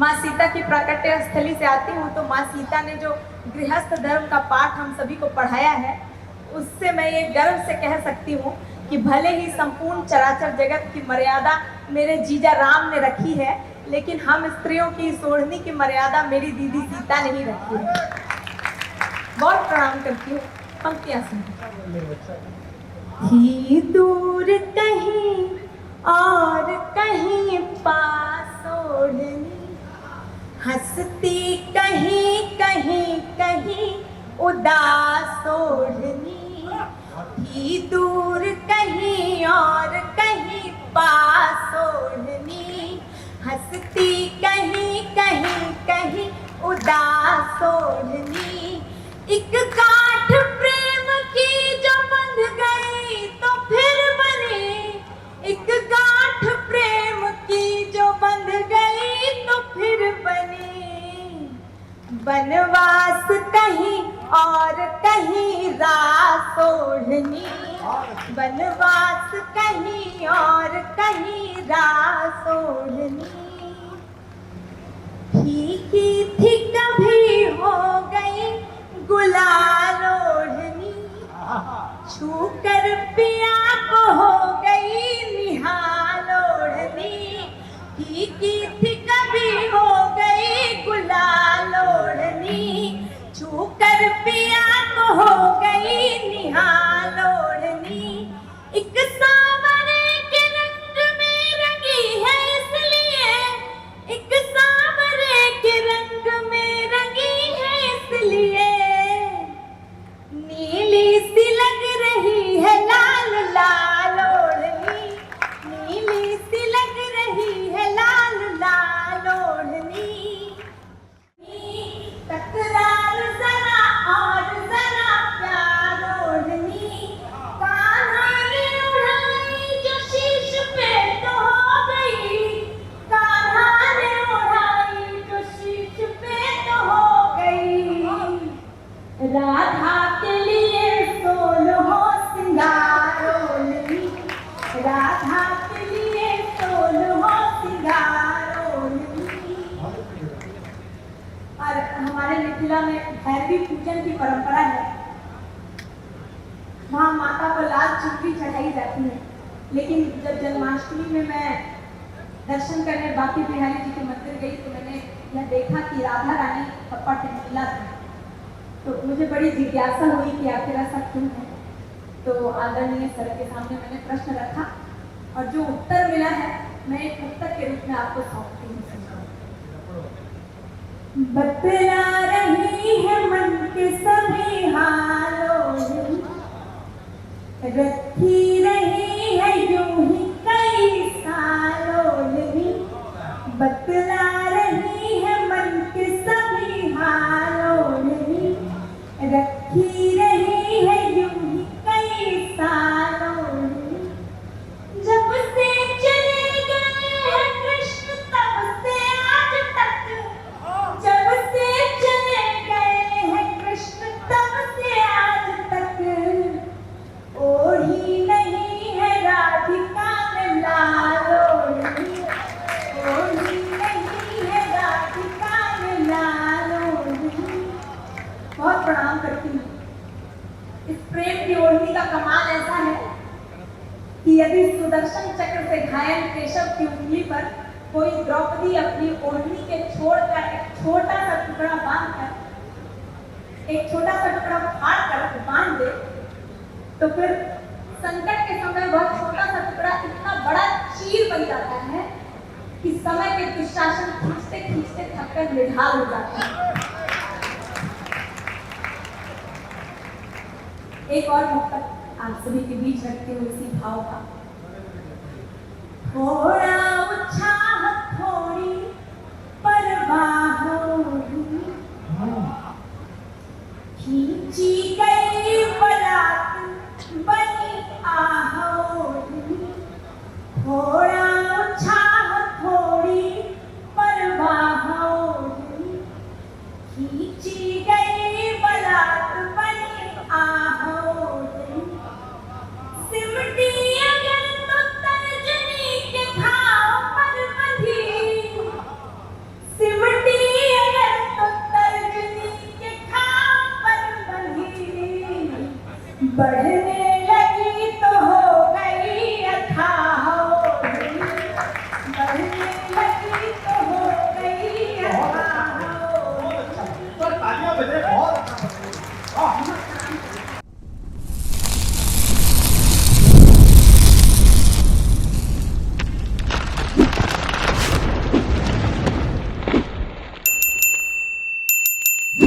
माँ सीता की प्राकट्य स्थली से आती हूँ, तो माँ सीता ने जो गृहस्थ धर्म का पाठ हम सभी को पढ़ाया है, उससे मैं ये गर्व से कह सकती हूँ कि भले ही संपूर्ण चराचर जगत की मर्यादा मेरे जीजा राम ने रखी है, लेकिन हम स्त्रियों की सोढ़नी की मर्यादा मेरी दीदी सीता ने ही रखी है। बहुत प्रणाम करती हूँ। पंक्तियाँ ही दूर कहीं और कहीं पास ओढ़नी, हंसती कहीं कहीं कहीं उदास ओढ़नी, ही दूर कहीं और कहीं पास ओढ़नी, हंसती कहीं कहीं कहीं उदास ओढ़नी, एक गांठ प्रेम की जो बंध गई तो फिर बनी, एक गांठ प्रेम की जो बंध गई तो फिर बनी, बनवास कहीं और कहीं रास ओढ़नी, बनवास कहीं और कहीं रास ओढ़नी, फीकी थी कभी हो गई गुलाल ओढ़नी, छू कर पिया को हो गई निहाल ओढ़नी, फीकी थी कभी हो गई गुलाल ओढ़नी, छू कर पिया को हो गई निहाल ओढ़नी, एक सांवरे के रंग में रंगी है इसलिए, एक सांवरे के रंग में रंगी है इसलिए, नीली सी लग रही है लाल लाल ओढ़नी, नीली सी लग रही है लाल लाल ओढ़नी, तकरार जरा और जरा प्यार ओढ़नी, कान्हा ने उड़ाई जो शीश पे तो हो गई, कान्हा ने उड़ाई जो शीश पे तो हो गई, राधा के लिए सोलहो सिंगार ओढ़नी, राधा के लिए सोलहो सिंगार ओढ़नी। और हमारे मिथिला में भैरवी पूजन की परंपरा है, वहाँ माता को लाल चुनरी चढ़ाई जाती है, लेकिन जब जन्माष्टमी में मैं दर्शन करने बांके बिहारी जी के मंदिर गई तो मैंने यह देखा कि राधा रानी कपट नीला था, तो मुझे बड़ी जिज्ञासा हुई कि आखिर ऐसा क्यों है। तो आदरणीय सर के सामने मैंने प्रश्न रखा और जो उत्तर मिला है मैं एक पुस्तक के रूप में आपको सौंपती हूँ। बतला रही है मन के सभी हालों, रखी रही है यूं ही कई सालों, बतला रही है मन के सभी हालों, रखी रही है यूं ही कई सालों, जब से चले गए हैं कृष्ण तब से आज तक, जब से चले गए हैं कृष्ण तब से आज तक, ओढ़ी नहीं है राधिका ने लाल ओढ़नी, ओढ़ी नहीं है राधिका ने लाल ओढ़नी। बहुत प्रणाम करती हूँ। इस प्रेम की ओढ़नी का कमाल ऐसा है कि यदि सुदर्शन चक्र से घायल केशव की उंगली पर कोई द्रौपदी अपनी ओढ़नी के छोड़ कर एक छोटा सा टुकड़ा बांध कर, एक छोटा सा टुकड़ा फाड़ कर बांध दे, तो फिर संकट के समय वह छोटा सा टुकड़ा इतना बड़ा चीर बन जाता है कि समय के दुशासन खींचते खींचते थककर निढाल हो जाता है। एक और मुक्तक आप सभी के बीच रखते हुए इसी भाव का, थोड़ा